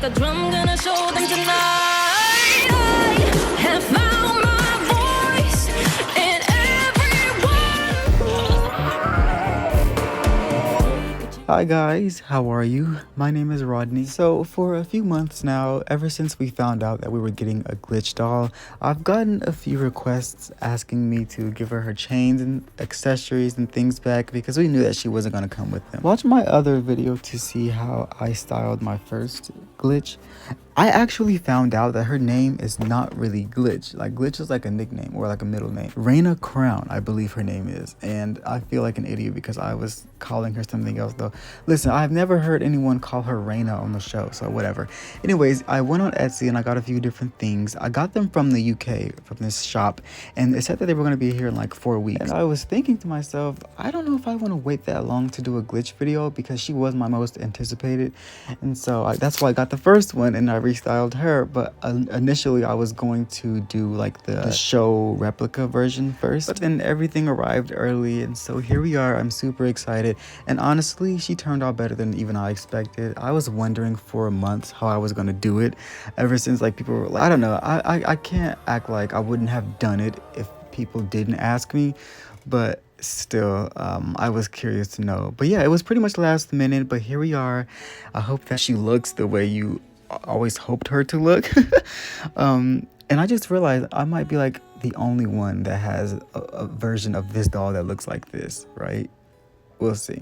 like a drum, gonna show them tonight. I have found my voice in everyone. Hi guys, how are you? My name is Rodney. So for a few months now, ever since we found out that we were getting a Glitch doll, I've gotten a few requests asking me to give her chains and accessories and things back because we knew that she wasn't going to come with them. Watch my other video to see how I styled my first Glitch. I actually found out that her name is not really Glitch. Like, Glitch is like a nickname or like a middle name. Raina Crown, I believe her name is. And I feel like an idiot because I was calling her something else though. Listen, I've never heard anyone call her Raina on the show, so whatever. Anyways, I went on Etsy and I got a few different things. I got them from the UK, from this shop, and it said that they were going to be here in like 4 weeks. And I was thinking to myself, I don't know if I want to wait that long to do a Glitch video because she was my most anticipated. And so that's why I got the first one and I restyled her. But initially I was going to do like the show replica version first, but then everything arrived early, and so here we are. I'm super excited, and honestly she turned out better than even I expected. I was wondering for months how I was gonna do it ever since like people were like, I don't know, I can't act like I wouldn't have done it if people didn't ask me, but still I was curious to know. But yeah, it was pretty much last minute, but here we are. I hope that she looks the way you always hoped her to look. And I just realized I might be like the only one that has a version of this doll that looks like this, right? We'll see.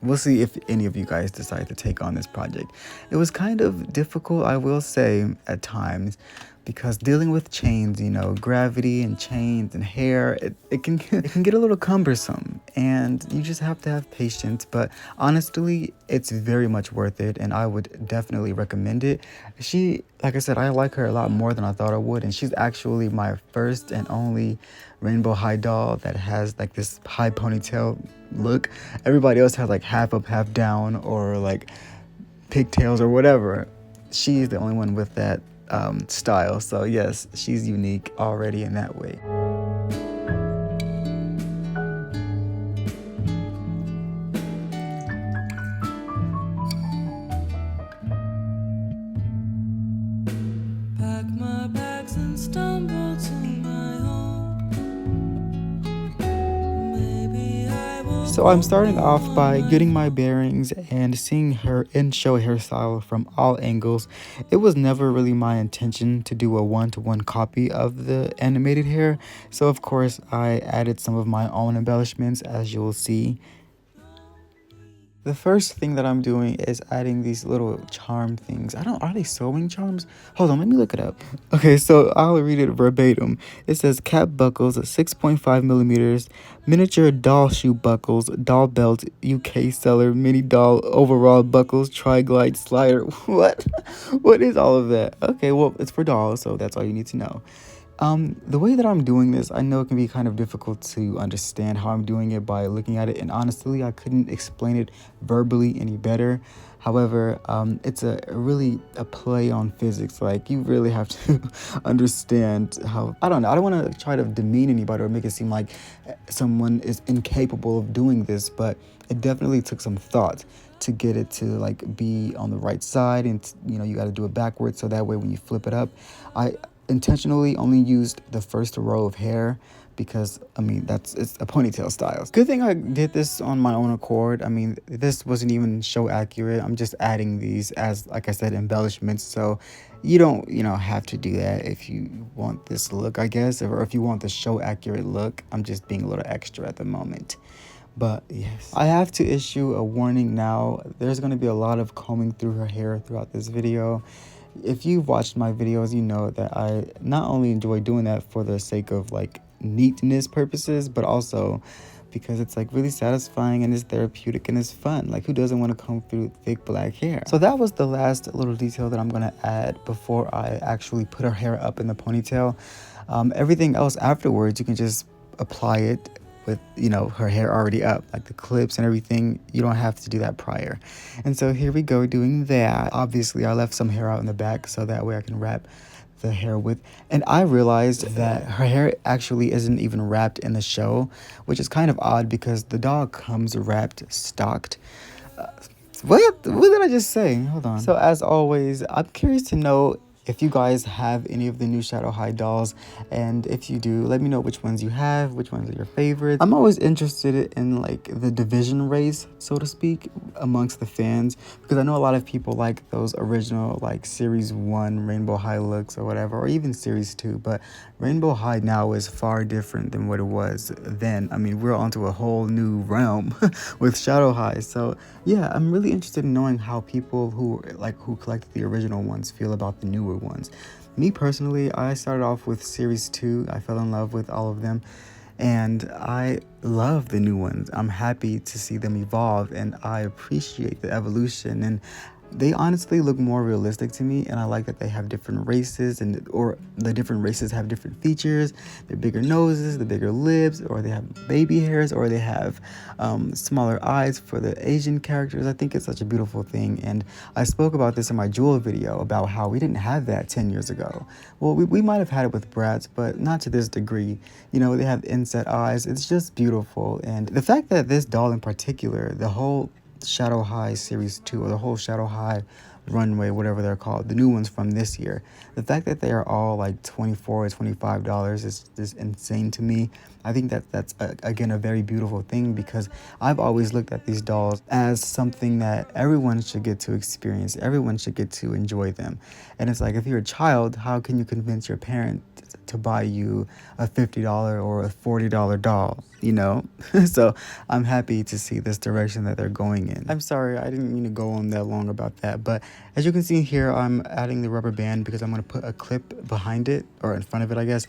We'll see if any of you guys decide to take on this project. It was kind of difficult, I will say, at times, because dealing with chains, you know, gravity and chains and hair, it can get a little cumbersome, and you just have to have patience. But honestly, it's very much worth it, and I would definitely recommend it. Like I said, I like her a lot more than I thought I would, and she's actually my first and only rainbow high doll that has like this high ponytail look. Everybody else has like half up, half down, or like pigtails or whatever. She's the only one with that style. So yes, she's unique already in that way. Pack my bags and stumble to my home. Maybe I will. So I'm starting off by getting my bearings and seeing her in-show hairstyle from all angles. It was never really my intention to do a one-to-one copy of the animated hair, so of course I added some of my own embellishments, as you'll see. The first thing that I'm doing is adding these little charm things. Are they sewing charms? Hold on, let me look it up. Okay, so I'll read it verbatim. It says cap buckles, 6.5 millimeters, miniature doll shoe buckles, doll belt, UK seller, mini doll overall buckles, tri-glide slider. What? What is all of that? Okay, well, it's for dolls, so that's all you need to know. The way that I'm doing this, I know it can be kind of difficult to understand how I'm doing it by looking at it, and honestly, I couldn't explain it verbally any better. However, it's really a play on physics. Like, you really have to understand how, I don't know, I don't want to try to demean anybody or make it seem like someone is incapable of doing this, but it definitely took some thought to get it to like be on the right side, and you know, you got to do it backwards so that way when you flip it up, I intentionally only used the first row of hair because I mean it's a ponytail style. Good thing I did this on my own accord. I mean, this wasn't even show accurate. I'm just adding these as, like I said, embellishments, so you don't have to do that if you want this look, I guess, or if you want the show accurate look. I'm just being a little extra at the moment. But yes, I have to issue a warning now. There's going to be a lot of combing through her hair throughout this video. If you've watched my videos, you know that I not only enjoy doing that for the sake of like neatness purposes, but also because it's like really satisfying and it's therapeutic and it's fun. Like, who doesn't want to comb through thick black hair? So that was the last little detail that I'm gonna add before I actually put her hair up in the ponytail. Everything else afterwards, you can just apply it with, her hair already up, like the clips and everything. You don't have to do that prior. And so here we go doing that. Obviously, I left some hair out in the back so that way I can wrap the hair with. And I realized that her hair actually isn't even wrapped in the show, which is kind of odd because the doll comes wrapped, stocked. What did I just say? Hold on. So as always, I'm curious to know if you guys have any of the new Shadow High dolls, and if you do, let me know which ones you have, which ones are your favorites. I'm always interested in like the division race, so to speak, amongst the fans, because I know a lot of people like those original like Series 1 Rainbow High looks or whatever, or even Series 2, but Rainbow High now is far different than what it was then. I mean, we're onto a whole new realm with Shadow High. So yeah, I'm really interested in knowing how people who collected the original ones feel about the newer ones. Me personally, I started off with Series 2. I fell in love with all of them, and I love the new ones. I'm happy to see them evolve, and I appreciate the evolution, and they honestly look more realistic to me, and I like that they have different races, or the different races have different features. They're bigger noses, the bigger lips, or they have baby hairs, or they have smaller eyes for the Asian characters. I think it's such a beautiful thing, and I spoke about this in my Jewel video about how we didn't have that 10 years ago. Well, we might have had it with Bratz, but not to this degree. You know, they have inset eyes. It's just beautiful, and the fact that this doll in particular, the whole Shadow High Series 2, or the whole Shadow High runway, whatever they're called, the new ones from this year, the fact that they are all like $24 or $25 is just insane to me. I think that's again a very beautiful thing, because I've always looked at these dolls as something that everyone should get to experience, everyone should get to enjoy them. And it's like, if you're a child, how can you convince your parent to buy you a $50 or a $40 doll, you know? So I'm happy to see this direction that they're going in. I'm sorry, I didn't mean to go on that long about that, but as you can see here, I'm adding the rubber band because I'm going to put a clip behind it, or in front of it, I guess,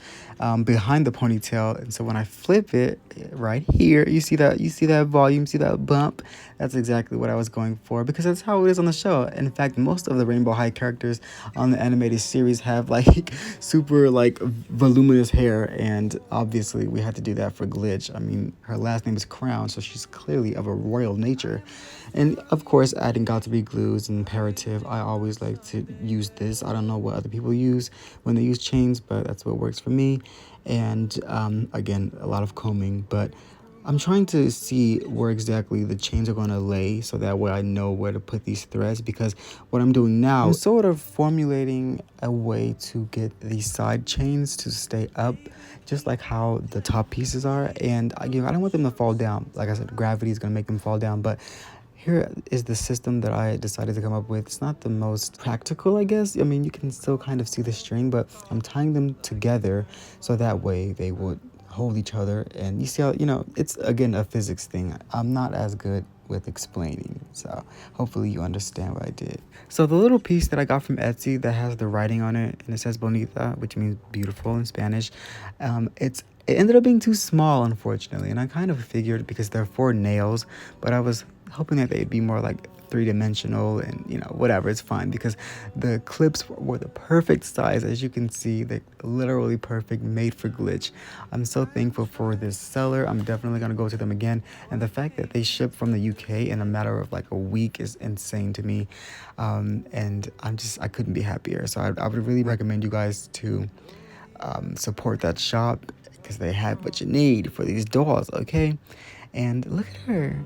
behind the ponytail. And so when I flip it right here, you see that volume, see that bump? That's exactly what I was going for, because that's how it is on the show. In fact, most of the Rainbow High characters on the animated series have like super like voluminous hair, and obviously we had to do that for Glitch. I mean, her last name is Crown, so she's clearly of a royal nature. And of course, adding got to be glues and imperative. I always like to use this. I don't know what other people use when they use chains, but that's what works for me. And again, a lot of combing, but I'm trying to see where exactly the chains are going to lay, so that way I know where to put these threads, because what I'm doing now, I'm sort of formulating a way to get these side chains to stay up, just like how the top pieces are. And I don't want them to fall down. Like I said, gravity is going to make them fall down, but here is the system that I decided to come up with. It's not the most practical, I guess. I mean, you can still kind of see the string, but I'm tying them together so that way they would hold each other. And you see how, you know, it's again a physics thing. I'm not as good with explaining, so hopefully you understand what I did. So the little piece that I got from Etsy that has the writing on it, and it says bonita, which means beautiful in Spanish, it ended up being too small, unfortunately, and I kind of figured, because they're 4 nails, but I was hoping that they'd be more like 3-dimensional, and you know, whatever, it's fine, because the clips were the perfect size. As you can see, they're literally perfect, made for Glitch. I'm so thankful for this seller. I'm definitely gonna go to them again, and the fact that they ship from the UK in a matter of like a week is insane to me. And I couldn't be happier. So I would really recommend you guys to support that shop, because they have what you need for these dolls, okay? And look at her.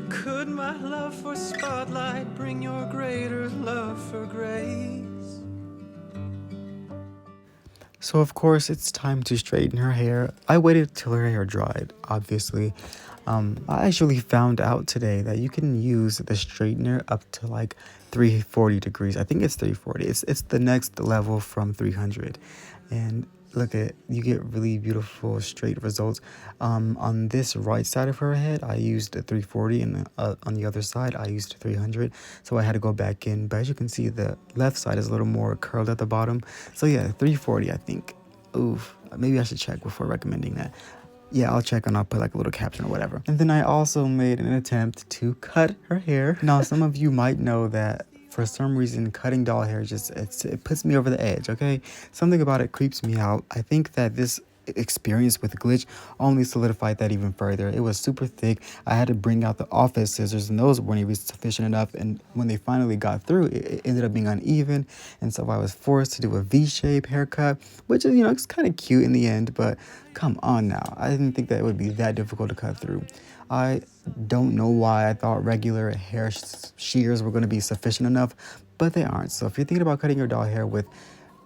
Could my love for spotlight bring your greater love for grace? So of course it's time to straighten her hair. I waited till her hair dried, obviously. I actually found out today that you can use the straightener up to like 340 degrees. I think it's 340. It's the next level from 300. And look at, you get really beautiful straight results. On this right side of her head, I used a 340, and on the other side, I used 300. So I had to go back in. But as you can see, the left side is a little more curled at the bottom. So yeah, 340, I think. Oof, maybe I should check before recommending that. Yeah, I'll check, and I'll put like a little caption or whatever. And then I also made an attempt to cut her hair. Now, some of you might know that for some reason, cutting doll hair it puts me over the edge, okay? Something about it creeps me out. I think that this experience with Glitch only solidified that even further. It was super thick. I had to bring out the office scissors, and those weren't even sufficient enough. And when they finally got through, it ended up being uneven, and so I was forced to do a V-shape haircut, which is, it's kind of cute in the end. But come on now, I didn't think that it would be that difficult to cut through. I don't know why I thought regular hair shears were going to be sufficient enough, but they aren't. So if you're thinking about cutting your doll hair with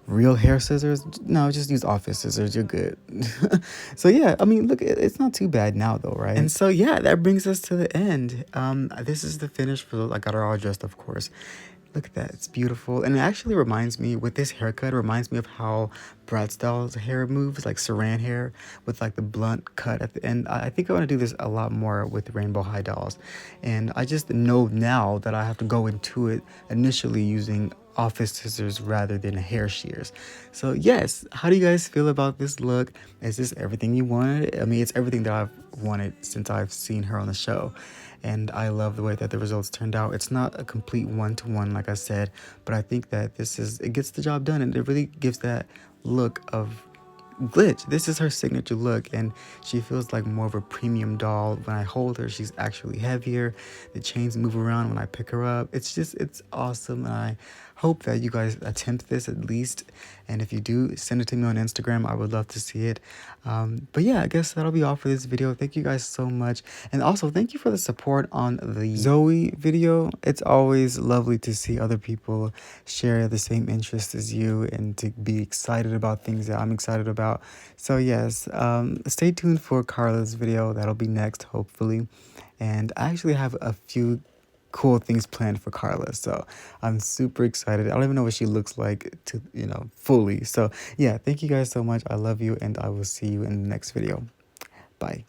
real hair scissors, no, just use office scissors, you're good. So yeah, I mean, look, it's not too bad now though, right? And so yeah, that brings us to the end. This is the finished result. I got her all dressed, of course. Look at that, it's beautiful. And it actually reminds me, with this haircut, it reminds me of how Bratz doll's hair moves, like Saran hair, with like the blunt cut at the end. I think I want to do this a lot more with Rainbow High dolls. And I just know now that I have to go into it initially using office scissors rather than hair shears. So yes, how do you guys feel about this look? Is this everything you wanted? I mean, it's everything that I've wanted since I've seen her on the show. And I love the way that the results turned out. It's not a complete one-to-one, like I said, but I think that it gets the job done, and it really gives that look of Glitch. This is her signature look, and she feels like more of a premium doll. When I hold her, she's actually heavier. The chains move around when I pick her up. It's awesome, and I hope that you guys attempt this at least. And if you do, send it to me on Instagram. I would love to see it. But yeah, I guess that'll be all for this video. Thank you guys so much, and also thank you for the support on the Zoe video. It's always lovely to see other people share the same interests as you and to be excited about things that I'm excited about. So yes, stay tuned for Carla's video. That'll be next, hopefully. And I actually have a few cool things planned for Carla, so I'm super excited. I don't even know what she looks like fully. So yeah, thank you guys so much. I love you, and I will see you in the next video. Bye.